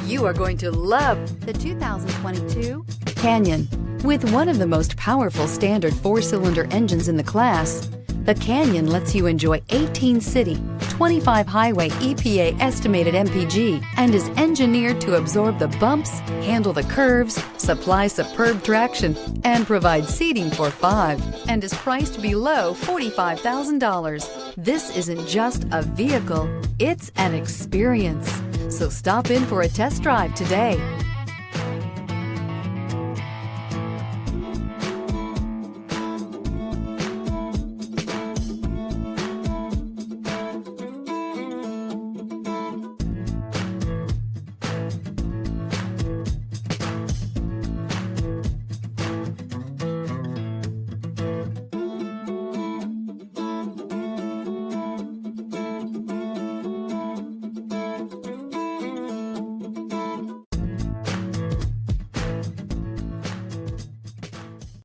You are going to love the 2022 Canyon. With one of the most powerful standard 4-cylinder engines in the class, the Canyon lets you enjoy 18 city, 25 highway EPA estimated MPG, and is engineered to absorb the bumps, handle the curves, supply superb traction, and provide seating for 5, and is priced below $45,000. This isn't just a vehicle, it's an experience. So stop in for a test drive today.